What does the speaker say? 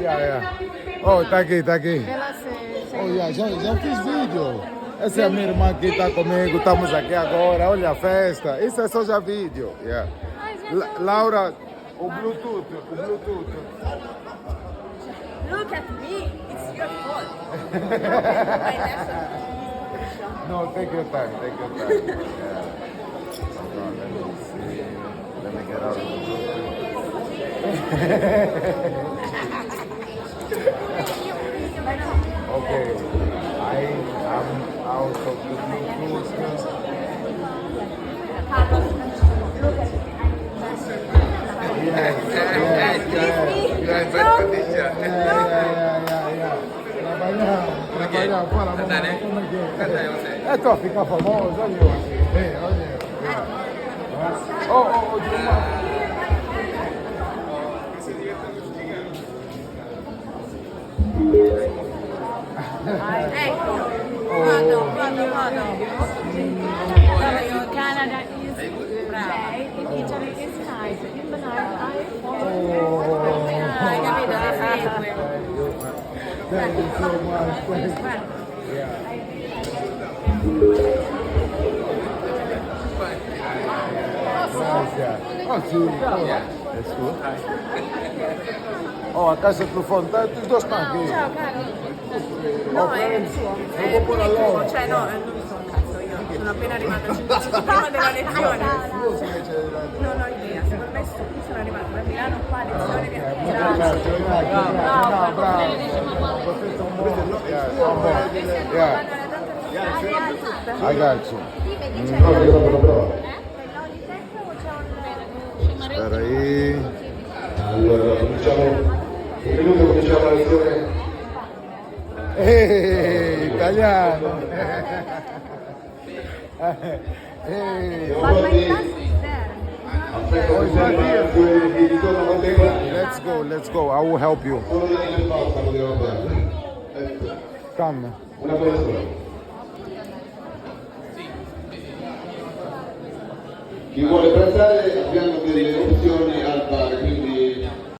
Yeah. Oh, está aquí. Oh, yeah, já fiz vídeo. Essa é a minha irmã que está comigo, estamos aqui agora, olha a festa. Isso é só já vídeo. Yeah. Laura, o Bluetooth. Look at me, it's your fault. No, take your time. Yeah. Hold on, let me see. Let me get out of the Bluetooth. Okay, I am out of the Bluetooth. Yes. Trabalhar, fala, é tua ficar famoso, olha eu aqui. Olha eu. Oh, Dilma. Ecco, vado. Canada is brave, Italy is nice, in the night hai capito? Thank you so much. Yeah. Oh, sì. That's cool. Oh, a casa più fonte, tu due stanchi? Ciao caro. No, è il suo. È il tuo, cioè no, non mi sono cazzo io. Sono appena arrivata 5 minuti prima della lezione. Non ho idea, secondo me sono arrivata da Milano qua a lezione che I got you. Spera aí. Allora, cominciamo. Un minuto, cominciamo la lezione. Italiano. Let's go. I will help you. Come. Una cosa sola. Chi vuole pranzare abbiamo delle opzioni al bar, quindi